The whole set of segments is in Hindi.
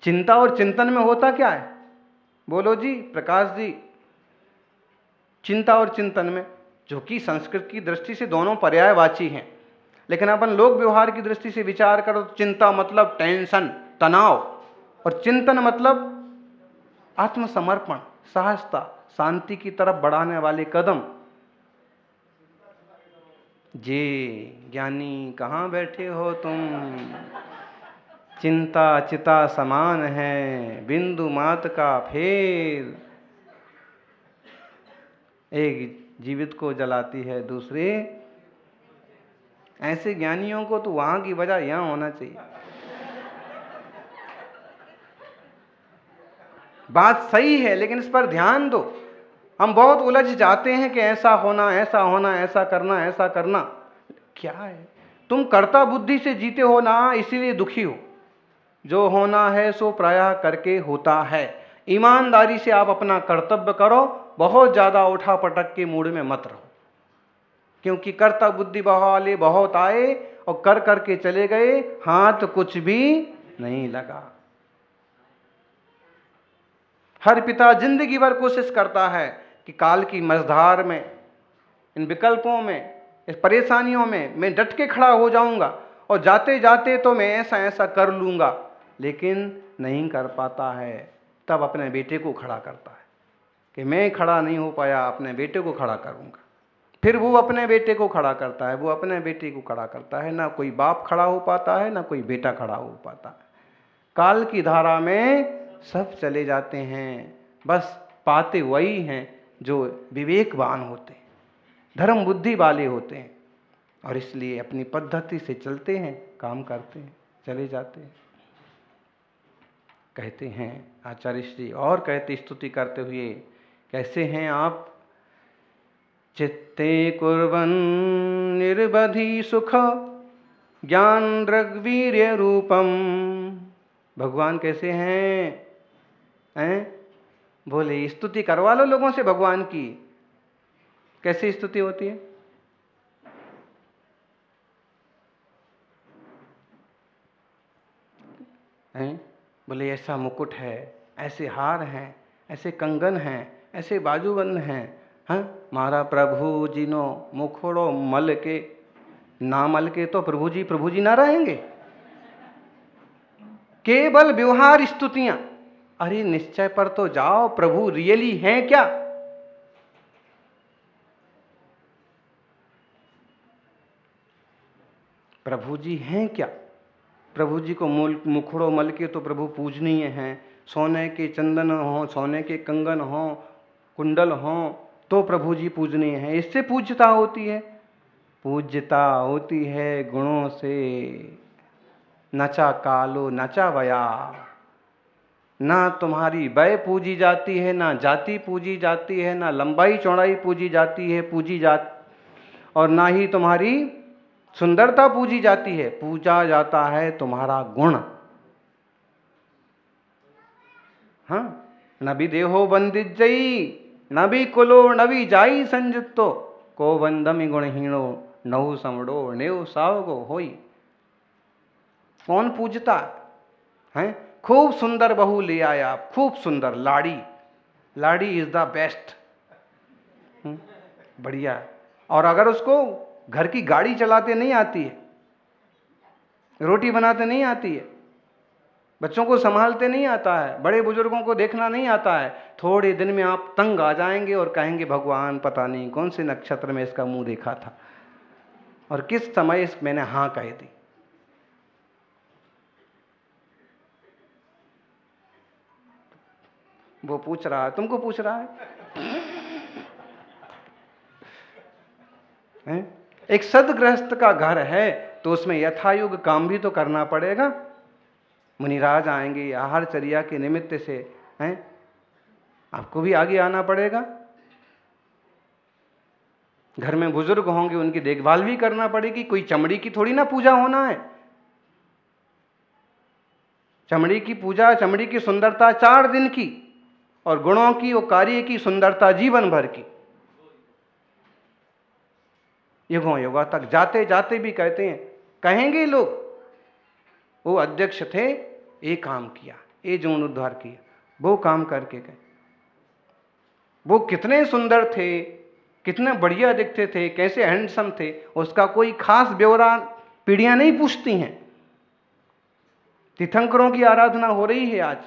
चिंता और चिंतन में होता क्या है? बोलो जी प्रकाश जी। चिंता और चिंतन में, जो कि संस्कृत की दृष्टि से दोनों पर्यायवाची हैं, लेकिन अपन लोक व्यवहार की दृष्टि से विचार करो तो चिंता मतलब टेंशन, तनाव, और चिंतन मतलब आत्मसमर्पण, सहजता, शांति की तरफ बढ़ाने वाले कदम। जी ज्ञानी कहाँ बैठे हो तुम? चिंता चिता समान है, बिंदु मात का फेर। एक जीवित को जलाती है, दूसरे। ऐसे ज्ञानियों को तो वहां की बजाय यहां होना चाहिए। बात सही है, लेकिन इस पर ध्यान दो। हम बहुत उलझ जाते हैं कि ऐसा होना, ऐसा होना, ऐसा करना, ऐसा करना। क्या है? तुम कर्ता बुद्धि से जीते हो ना, इसीलिए दुखी हो। जो होना है सो प्रायः करके होता है। ईमानदारी से आप अपना कर्तव्य करो, बहुत ज्यादा उठा पटक के मूड में मत रहो, क्योंकि कर्ता बुद्धि वाले बहुत आए और कर करके चले गए, हाथ कुछ भी नहीं लगा। हर पिता जिंदगी भर कोशिश करता है कि काल की मझधार में, इन विकल्पों में, इस परेशानियों में मैं डट के खड़ा हो जाऊंगा और जाते जाते तो मैं ऐसा ऐसा कर लूंगा, लेकिन नहीं कर पाता है। तब अपने बेटे को खड़ा करता है कि मैं खड़ा नहीं हो पाया, अपने बेटे को खड़ा करूंगा। फिर वो अपने बेटे को खड़ा करता है, वो अपने बेटे को खड़ा करता है। ना कोई बाप खड़ा हो पाता है, ना कोई बेटा खड़ा हो पाता है। काल की धारा में सब चले जाते हैं, बस पाते वही हैं जो विवेकवान होते हैं, धर्म बुद्धि वाले होते हैं, और इसलिए अपनी पद्धति से चलते हैं, काम करते हैं, चले जाते हैं। कहते हैं आचार्य श्री, और कहते स्तुति करते हुए, कैसे हैं आप? चित्ते कुर्वन् निर्बधि सुख ज्ञान दृग्वीर्य रूपम। भगवान कैसे हैं? बोले स्तुति करवा लो लोगों से भगवान की। कैसे स्तुति होती है? बोले ऐसा मुकुट है, ऐसे हार हैं, ऐसे कंगन हैं, ऐसे बाजूबंद हैं। मारा प्रभु जी नो मुखड़ो मल के, ना मल के तो प्रभु जी ना रहेंगे। केवल व्यवहार स्तुतियां। अरे निश्चय पर तो जाओ, प्रभु रियली हैं क्या? प्रभु जी हैं क्या? प्रभु जी को मुखड़ो मल के तो प्रभु पूजनीय हैं। सोने के चंदन हो, सोने के कंगन हो, कुंडल हो, तो प्रभु जी पूजनीय हैं। इससे पूज्यता होती है। पूज्यता होती है गुणों से। नचा कालो नचा वया। ना तुम्हारी वय पूजी जाती है, ना जाति पूजी जाती है, ना लंबाई चौड़ाई पूजी जाती है, और ना ही तुम्हारी सुंदरता पूजी जाती है। पूजा जाता है तुम्हारा गुण। हाँ, न भी देहो बंदिजई, न भी कुलो, न भी जाई संजुत्तो, को बंदमी गुणहीणो, नहु समड़ो नेव सावगो होई। कौन पूजता है? खूब सुंदर बहू ले आया, खूब सुंदर लाड़ी। लाड़ी इज द बेस्ट, बढ़िया। और अगर उसको घर की गाड़ी चलाते नहीं आती है, रोटी बनाते नहीं आती है, बच्चों को संभालते नहीं आता है, बड़े बुजुर्गों को देखना नहीं आता है, थोड़े दिन में आप तंग आ जाएंगे और कहेंगे भगवान पता नहीं कौन से नक्षत्र में इसका मुंह देखा था और किस समय मैंने हां कह दी। वो पूछ रहा है, तुमको पूछ रहा है? एक सदगृहस्थ का घर है तो उसमें यथायुग काम भी तो करना पड़ेगा। मुनिराज आएंगे आहार चर्या के निमित्त से, हैं? आपको भी आगे आना पड़ेगा। घर में बुजुर्ग होंगे, उनकी देखभाल भी करना पड़ेगी। कोई चमड़ी की थोड़ी ना पूजा होना है। चमड़ी की पूजा, चमड़ी की सुंदरता 4 दिन की, और गुणों की और कार्य की सुंदरता जीवन भर की। युगों युगों तक जाते जाते भी कहते हैं, कहेंगे लोग वो अध्यक्ष थे, ये काम किया, ये जीवन उद्धार किया, वो काम करके गए। वो कितने सुंदर थे, कितने बढ़िया दिखते थे, कैसे हैंडसम थे, उसका कोई खास ब्यौरा पीढ़ियां नहीं पूछती हैं। तीर्थंकरों की आराधना हो रही है आज,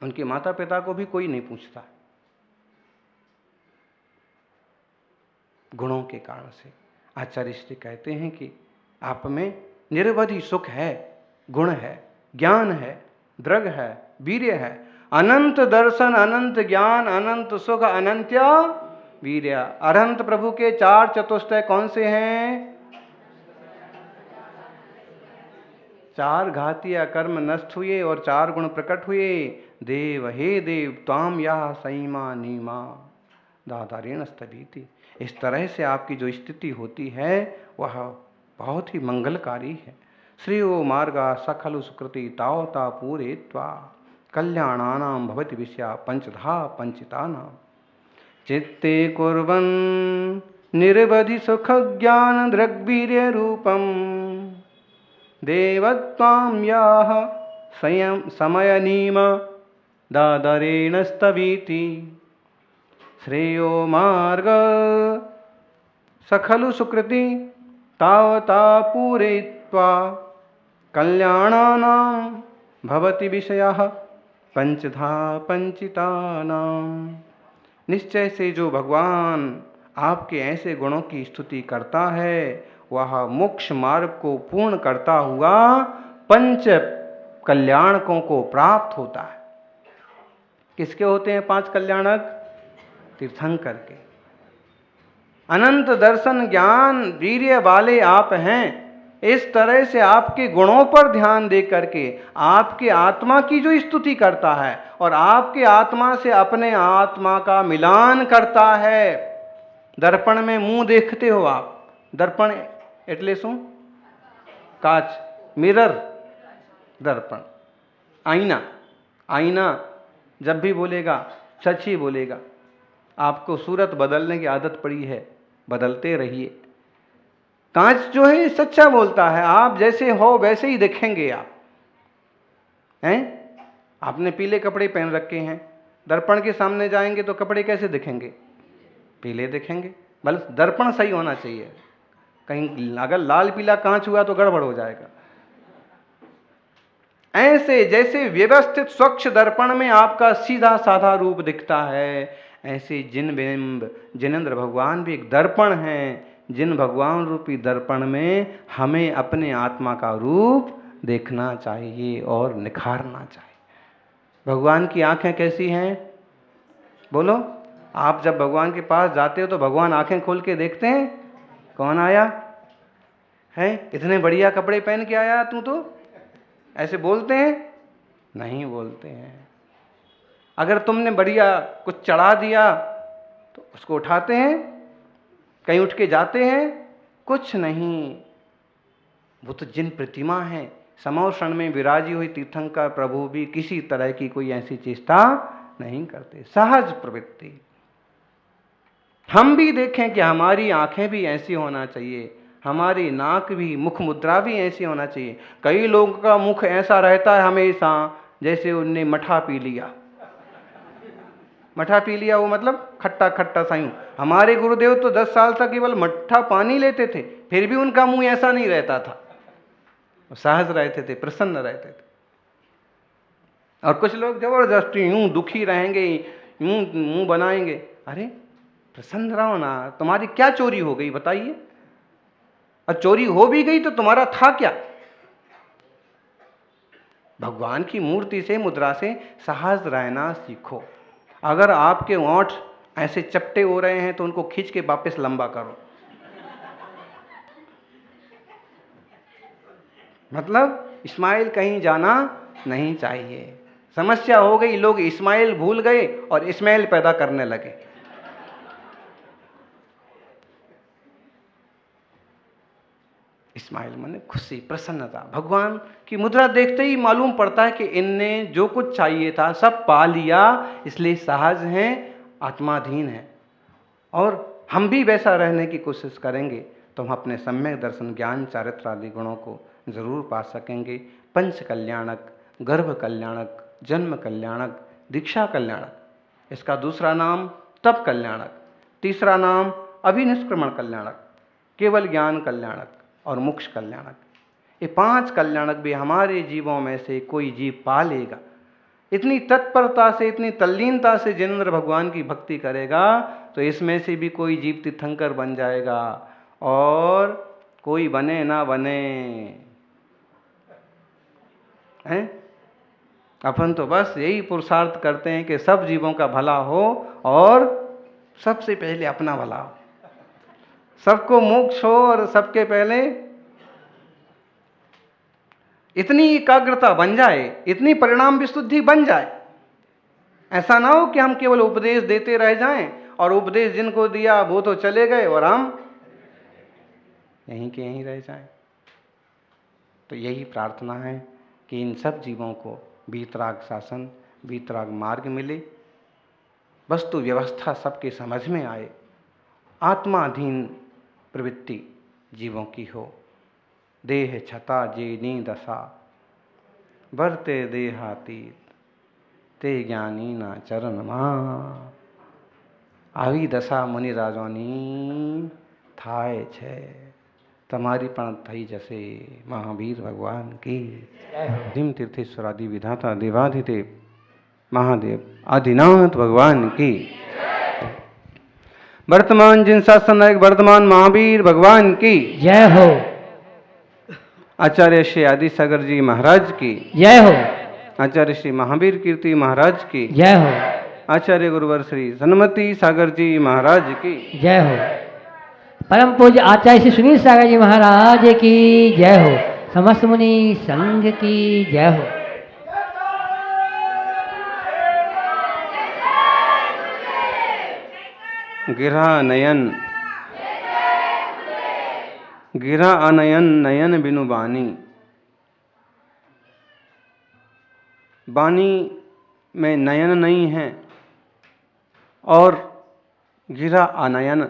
उनके माता पिता को भी कोई नहीं पूछता, गुणों के कारण से। आचार्य श्री कहते हैं कि आप में निरवधि सुख है, गुण है, ज्ञान है, दृढ़ है, वीर्य है, अनंत दर्शन, अनंत ज्ञान, अनंत सुख, अनंत्य वीर्य। अनंत प्रभु के 4 चतुष्टय कौन से हैं? 4 घातीय कर्म नष्ट हुए और 4 गुण प्रकट हुए। देव, हे देव, त्वाम या सईमा नीमा दादारेण स्तवीति। इस तरह से आपकी जो स्थिति होती है वह बहुत ही मंगलकारी है। श्रेयो मार्गा सखलु सुकृति तावता पूरे त्वा कल्याणानां भवति विषया पंचधा पंचितानां। चित्ते कुर्वन् निरवधि सुख ज्ञान दृग्वीर्य रूपम देवत्वां याः समयनीम दादरेण स्तवीति। श्रेयो मार्ग सखलु सुकृति तावता पूरयित्वा कल्याणानां भवति विषयः पंचधा पंचितानां। निश्चय से जो भगवान आपके ऐसे गुणों की स्तुति करता है वह मोक्ष मार्ग को पूर्ण करता हुआ 5 कल्याणकों को प्राप्त होता है। किसके होते हैं 5 कल्याणक? तीर्थंकर के। अनंत दर्शन, ज्ञान, वीर्य वाले आप हैं। इस तरह से आपके गुणों पर ध्यान दे करके आपके आत्मा की जो स्तुति करता है और आपके आत्मा से अपने आत्मा का मिलान करता है। दर्पण में मुंह देखते हो आप, दर्पण एटले शू? कांच, मिरर, दर्पण, आईना। आईना जब भी बोलेगा सच ही बोलेगा। आपको सूरत बदलने की आदत पड़ी है, बदलते रहिए। कांच जो है सच्चा बोलता है, आप जैसे हो वैसे ही दिखेंगे आप हैं। आपने पीले कपड़े पहन रखे हैं, दर्पण के सामने जाएंगे तो कपड़े कैसे दिखेंगे? पीले दिखेंगे। बस दर्पण सही होना चाहिए, कहीं अगर लाल पीला कांच हुआ तो गड़बड़ हो जाएगा। ऐसे जैसे व्यवस्थित स्वच्छ दर्पण में आपका सीधा साधा रूप दिखता है, ऐसे जिन बिंब जिनेंद्र भगवान भी एक दर्पण हैं। जिन भगवान रूपी दर्पण में हमें अपने आत्मा का रूप देखना चाहिए और निखारना चाहिए। भगवान की आंखें कैसी हैं? बोलो। आप जब भगवान के पास जाते हो तो भगवान आंखें खोल के देखते हैं, कौन आया है, इतने बढ़िया कपड़े पहन के आया तू, तो ऐसे बोलते हैं? नहीं बोलते हैं। अगर तुमने बढ़िया कुछ चढ़ा दिया तो उसको उठाते हैं, कहीं उठ के जाते हैं? कुछ नहीं। वो तो जिन प्रतिमा है, समौषण में विराजी हुई तीर्थंकर प्रभु भी किसी तरह की कोई ऐसी चेष्टा नहीं करते, सहज प्रवृत्ति। हम भी देखें कि हमारी आंखें भी ऐसी होना चाहिए, हमारी नाक भी, मुख मुद्रा भी ऐसी होना चाहिए। कई लोगों का मुख ऐसा रहता है हमेशा जैसे उनने मठा पी लिया। मठा पी लिया वो मतलब खट्टा खट्टा सा यूं। हमारे गुरुदेव तो 10 साल तक केवल मट्ठा पानी लेते थे, फिर भी उनका मुंह ऐसा नहीं रहता था, सहज रहते थे, प्रसन्न रहते थे। और कुछ लोग जबरदस्ती यूं दुखी रहेंगे, यूं मुंह बनाएंगे। अरे प्रसन्न रहो ना, तुम्हारी क्या चोरी हो गई बताइए? और चोरी हो भी गई तो तुम्हारा था क्या? भगवान की मूर्ति से, मुद्रा से सहज रहना सीखो। अगर आपके ओंठ ऐसे चपटे हो रहे हैं तो उनको खींच के वापस लंबा करो। मतलब स्माइल कहीं जाना नहीं चाहिए। समस्या हो गई, लोग स्माइल भूल गए और स्मेल पैदा करने लगे। स्माइल माने खुशी, प्रसन्नता। भगवान की मुद्रा देखते ही मालूम पड़ता है कि इनने जो कुछ चाहिए था सब पा लिया, इसलिए सहज हैं, आत्माधीन हैं। और हम भी वैसा रहने की कोशिश करेंगे तो हम अपने सम्यक दर्शन, ज्ञान, चारित्र आदि गुणों को जरूर पा सकेंगे। पंच कल्याणक गर्भ कल्याणक, जन्म कल्याणक, दीक्षा कल्याणक। इसका दूसरा नाम तप कल्याणक, तीसरा नाम अभिनिष्क्रमण कल्याणक, केवल ज्ञान कल्याणक और मोक्ष कल्याणक। ये 5 कल्याणक भी हमारे जीवों में से कोई जीव पा लेगा। इतनी तत्परता से, इतनी तल्लीनता से जिनेंद्र भगवान की भक्ति करेगा तो इसमें से भी कोई जीव तीर्थंकर बन जाएगा, और कोई बने ना बने हैं। अपन तो बस यही पुरुषार्थ करते हैं कि सब जीवों का भला हो और सबसे पहले अपना भला हो, सबको मोक्ष हो और सबके पहले इतनी एकाग्रता बन जाए, इतनी परिणाम विशुद्धि बन जाए। ऐसा ना हो कि हम केवल उपदेश देते रह जाएं और उपदेश जिनको दिया वो तो चले गए और हम यहीं के यहीं रह जाएं। तो यही प्रार्थना है कि इन सब जीवों को वीतराग शासन, वीतराग मार्ग मिले, वस्तु व्यवस्था सबके समझ में आए, आत्माधीन प्रवृत्ति जीवों की हो। देह छता जेनी दशा, बरते देहातीत, ते ज्ञानी ना चरण मा। આવી દશા મુનિરાજોની થાય છે, તમારી પણ થઈ જશે। મહાવીર ભગવાન की धीम तीर्थेश्वर आदि विधाता देवाधिदेव महादेव आदिनाथ भगवान की। वर्तमान जिन शासन नायक वर्तमान महावीर भगवान की जय हो। आचार्य श्री आदि सागर जी महाराज की जय हो। आचार्य श्री महावीर कीर्ति महाराज की जय हो। आचार्य गुरुवर श्री सन्मति सागर जी महाराज की जय हो। परम पूज्य आचार्य श्री सुनील सागर जी महाराज की जय हो। समस्त मुनि संघ की जय हो। गिरा नयन, गिरा अनयन नयन बिनु बानी। बानी में नयन नहीं है और गिरा अनयन,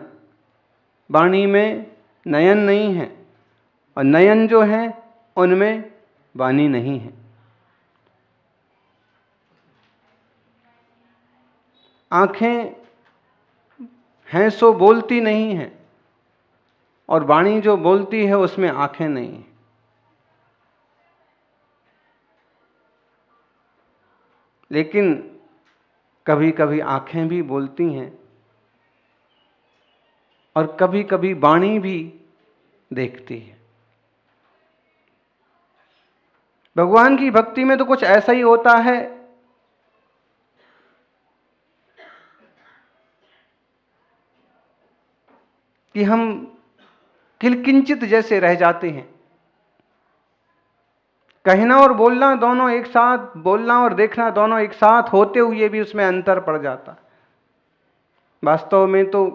वाणी में नयन नहीं है और नयन जो है उनमें वाणी नहीं है। आंखें हैं सो बोलती नहीं हैं और वाणी जो बोलती है उसमें आंखें नहीं हैं। लेकिन कभी कभी आंखें भी बोलती हैं और कभी कभी वाणी भी देखती है। भगवान की भक्ति में तो कुछ ऐसा ही होता है कि हम किलकिंचित जैसे रह जाते हैं। कहना और बोलना दोनों एक साथ, बोलना और देखना दोनों एक साथ होते हुए भी उसमें अंतर पड़ जाता। वास्तव में तो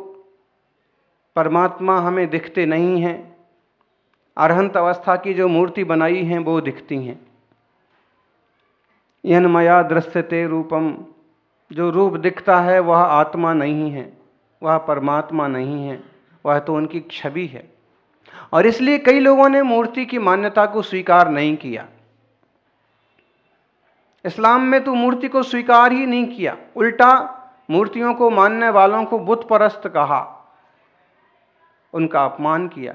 परमात्मा हमें दिखते नहीं हैं, अरहंत अवस्था की जो मूर्ति बनाई हैं वो दिखती हैं। यन मया दृश्यते रूपम, जो रूप दिखता है वह आत्मा नहीं है, वह परमात्मा नहीं है, वह तो उनकी छवि है। और इसलिए कई लोगों ने मूर्ति की मान्यता को स्वीकार नहीं किया। इस्लाम में तो मूर्ति को स्वीकार ही नहीं किया, उल्टा मूर्तियों को मानने वालों को बुत परस्त कहा, उनका अपमान किया।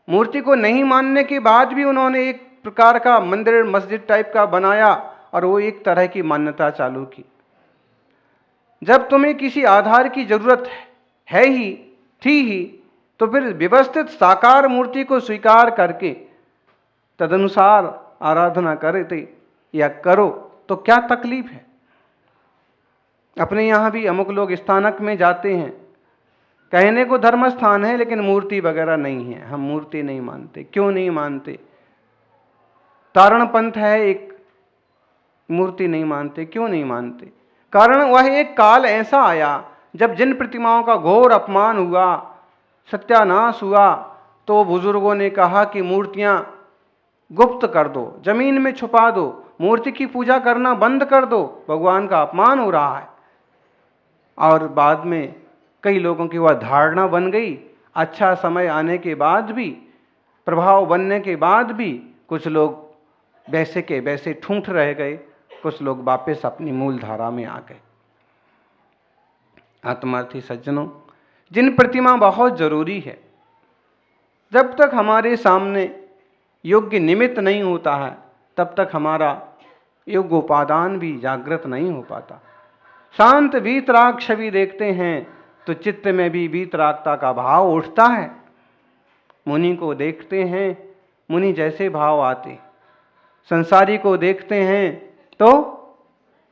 मूर्ति को नहीं मानने के बाद भी उन्होंने एक प्रकार का मंदिर मस्जिद टाइप का बनाया और वो एक तरह की मान्यता चालू की। जब तुम्हें किसी आधार की जरूरत है ही थी ही, तो फिर व्यवस्थित साकार मूर्ति को स्वीकार करके तदनुसार आराधना करते या करो तो क्या तकलीफ है। अपने यहाँ भी अमुक लोग स्थानक में जाते हैं, कहने को धर्म स्थान है लेकिन मूर्ति वगैरह नहीं है, हम मूर्ति नहीं मानते। क्यों नहीं मानते? तारण पंथ है एक, मूर्ति नहीं मानते। क्यों नहीं मानते? कारण वह एक काल ऐसा आया जब जिन प्रतिमाओं का घोर अपमान हुआ, सत्यानाश हुआ, तो बुजुर्गों ने कहा कि मूर्तियां गुप्त कर दो, जमीन में छुपा दो, मूर्ति की पूजा करना बंद कर दो, भगवान का अपमान हो रहा है। और बाद में कई लोगों की वह धारणा बन गई। अच्छा समय आने के बाद भी, प्रभाव बनने के बाद भी कुछ लोग वैसे के वैसे ठूंठ रह गए, कुछ लोग वापस अपनी मूल धारा में आ गए। आत्मार्थी सज्जनों, जिन प्रतिमा बहुत जरूरी है, जब तक हमारे सामने योग्य निमित्त नहीं होता है तब तक हमारा योग्य उपादान भी जागृत नहीं हो पाता। शांत वीतराग छवि देखते हैं तो चित्त में भी वीतरागता का भाव उठता है। मुनि को देखते हैं, मुनि जैसे भाव आते। संसारी को देखते हैं तो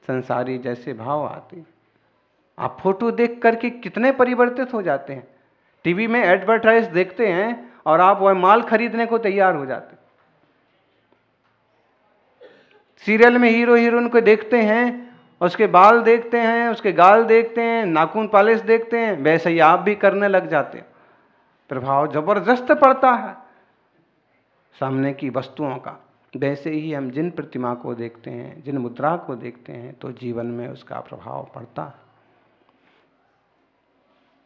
संसारी जैसे भाव आते। आप फोटो देख करके कितने परिवर्तित हो जाते हैं। टीवी में एडवर्टाइज देखते हैं और आप वह माल खरीदने को तैयार हो जाते। सीरियल में हीरो हीरोइन को देखते हैं, उसके बाल देखते हैं, उसके गाल देखते हैं, नाखून पॉलिश देखते हैं, वैसे ही आप भी करने लग जाते हैं। प्रभाव जबरदस्त पड़ता है सामने की वस्तुओं का। वैसे ही हम जिन प्रतिमा को देखते हैं, जिन मुद्रा को देखते हैं, तो जीवन में उसका प्रभाव पड़ता है।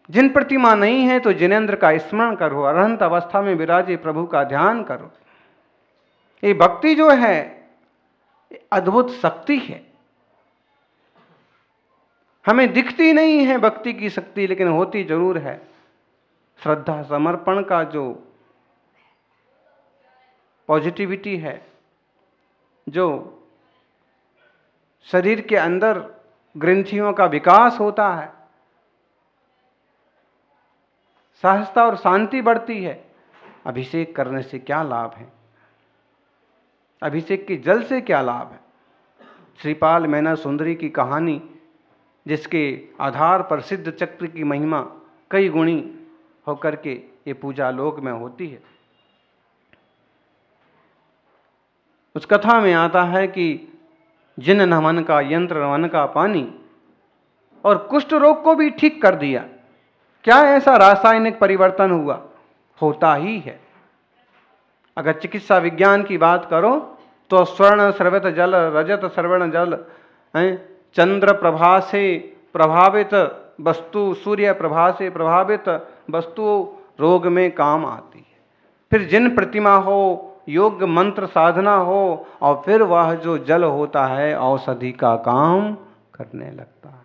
जिन प्रतिमा नहीं है तो जिनेंद्र का स्मरण करो, अरहंत अवस्था में विराजे प्रभु का ध्यान करो। ये भक्ति जो है अद्भुत शक्ति है। हमें दिखती नहीं है भक्ति की शक्ति, लेकिन होती जरूर है। श्रद्धा समर्पण का जो पॉजिटिविटी है, जो शरीर के अंदर ग्रंथियों का विकास होता है, सहजता और शांति बढ़ती है। अभिषेक करने से क्या लाभ है? अभिषेक के जल से क्या लाभ है? श्रीपाल मैना सुंदरी की कहानी, जिसके आधार पर सिद्ध चक्र की महिमा कई गुणी होकर के ये पूजा लोक में होती है। उस कथा में आता है कि जिन नमन का यंत्र नमन का पानी, और कुष्ठ रोग को भी ठीक कर दिया। क्या ऐसा रासायनिक परिवर्तन हुआ? होता ही है। अगर चिकित्सा विज्ञान की बात करो तो स्वर्ण सर्वत जल, रजत सर्वण जल, चंद्र प्रभा से प्रभावित वस्तु, सूर्य प्रभा से प्रभावित वस्तु रोग में काम आती है। फिर जिन प्रतिमा हो, योग मंत्र साधना हो, और फिर वह जो जल होता है औषधि का काम करने लगता है।